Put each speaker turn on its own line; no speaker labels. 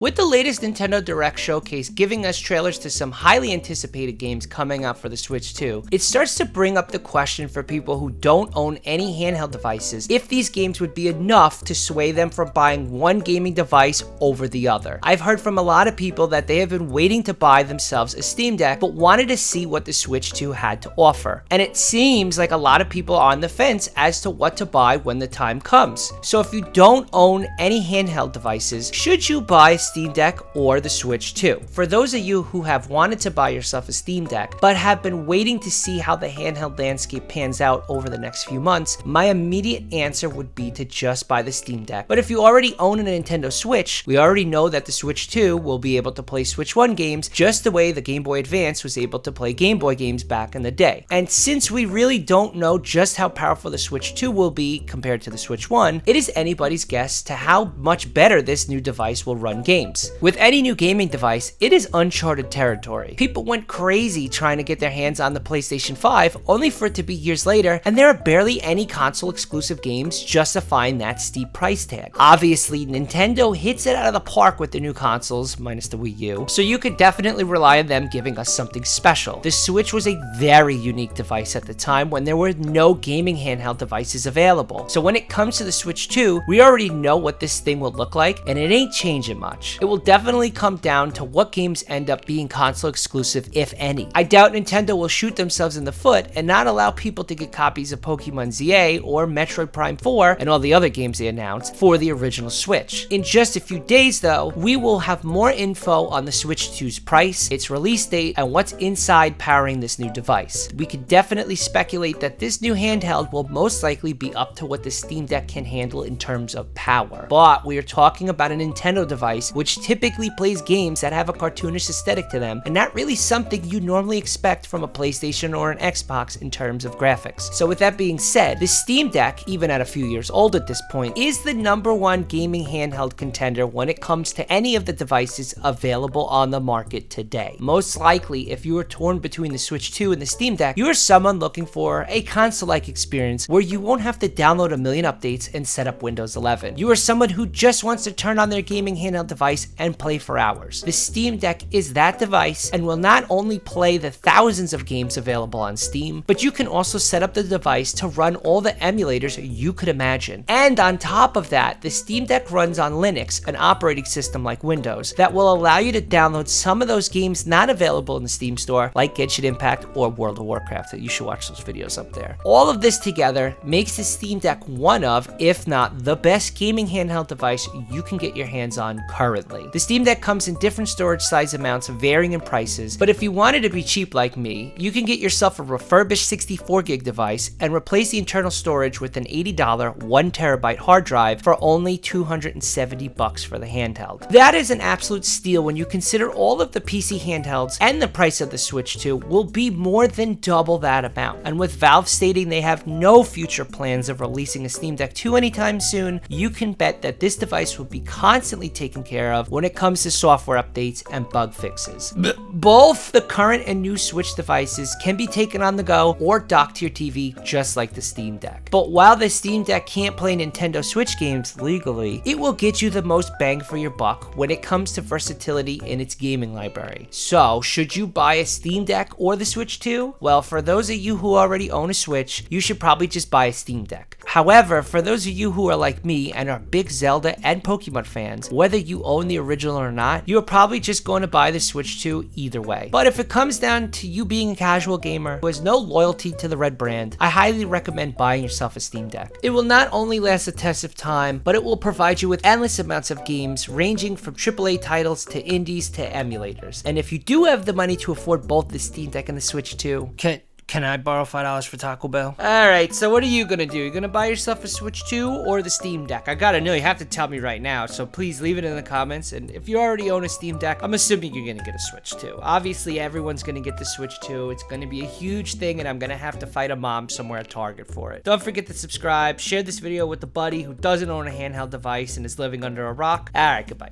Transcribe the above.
With the latest Nintendo Direct showcase giving us trailers to some highly anticipated games coming out for the Switch 2, it starts to bring up the question for people who don't own any handheld devices if these games would be enough to sway them from buying one gaming device over the other. I've heard from a lot of people that they have been waiting to buy themselves a Steam Deck but wanted to see what the Switch 2 had to offer. And it seems like a lot of people are on the fence as to what to buy when the time comes. So if you don't own any handheld devices, should you buy a Steam Deck or the Switch 2? For those of you who have wanted to buy yourself a Steam Deck but have been waiting to see how the handheld landscape pans out over the next few months, my immediate answer would be to just buy the Steam Deck. But if you already own a Nintendo Switch, we already know that the Switch 2 will be able to play Switch 1 games just the way the Game Boy Advance was able to play Game Boy games back in the day. And since we really don't know just how powerful the Switch 2 will be compared to the Switch 1, it is anybody's guess to how much better this new device will run games. With any new gaming device, it is uncharted territory. People went crazy trying to get their hands on the PlayStation 5, only for it to be years later, and there are barely any console exclusive games justifying that steep price tag. Obviously, Nintendo hits it out of the park with the new consoles, minus the Wii U, so you could definitely rely on them giving us something special. The Switch was a very unique device at the time when there were no gaming handheld devices available. So when it comes to the Switch 2, we already know what this thing will look like, and it ain't changing much. It will definitely come down to what games end up being console exclusive, if any. I doubt Nintendo will shoot themselves in the foot and not allow people to get copies of Pokemon ZA or Metroid Prime 4 and all the other games they announced for the original Switch. In just a few days though, we will have more info on the Switch 2's price, its release date, and what's inside powering this new device. We could definitely speculate that this new handheld will most likely be up to what the Steam Deck can handle in terms of power. But we are talking about a Nintendo device which typically plays games that have a cartoonish aesthetic to them, and not really something you normally expect from a PlayStation or an Xbox in terms of graphics. So with that being said, the Steam Deck, even at a few years old at this point, is the #1 gaming handheld contender when it comes to any of the devices available on the market today. Most likely, if you are torn between the Switch 2 and the Steam Deck, you are someone looking for a console-like experience where you won't have to download a million updates and set up Windows 11. You are someone who just wants to turn on their gaming handheld device and play for hours. The Steam Deck is that device and will not only play the thousands of games available on Steam, but you can also set up the device to run all the emulators you could imagine. And on top of that, the Steam Deck runs on Linux, an operating system like Windows, that will allow you to download some of those games not available in the Steam store, like Genshin Impact or World of Warcraft. You should watch those videos up there. All of this together makes the Steam Deck one of, if not the best gaming handheld device you can get your hands on currently. The Steam Deck comes in different storage size amounts varying in prices, but if you wanted to be cheap like me, you can get yourself a refurbished 64 gig device and replace the internal storage with an $80 1TB hard drive for only $270 for the handheld. That is an absolute steal when you consider all of the PC handhelds, and the price of the Switch 2 will be more than double that amount. And with Valve stating they have no future plans of releasing a Steam Deck 2 anytime soon, you can bet that this device will be constantly taken care of when it comes to software updates and bug fixes. Both the current and new Switch devices can be taken on the go or docked to your TV just like the Steam Deck. But while the Steam Deck can't play Nintendo Switch games legally, it will get you the most bang for your buck when it comes to versatility in its gaming library. So, should you buy a Steam Deck or the Switch 2? Well, for those of you who already own a Switch, you should probably just buy a Steam Deck. However, for those of you who are like me and are big Zelda and Pokemon fans, whether you own the original or not, you are probably just going to buy the Switch 2 either way. But if it comes down to you being a casual gamer who has no loyalty to the red brand, I highly recommend buying yourself a Steam Deck. It will not only last the test of time, but it will provide you with endless amounts of games ranging from AAA titles to indies to emulators. And if you do have the money to afford both the Steam Deck and the Switch 2, Can I borrow $5 for Taco Bell? Alright, so what are you gonna do? You gonna buy yourself a Switch 2 or the Steam Deck? I gotta know, you have to tell me right now, so please leave it in the comments. And if you already own a Steam Deck, I'm assuming you're gonna get a Switch 2. Obviously, everyone's gonna get the Switch 2. It's gonna be a huge thing, and I'm gonna have to fight a mom somewhere at Target for it. Don't forget to subscribe, share this video with a buddy who doesn't own a handheld device and is living under a rock. Alright, goodbye.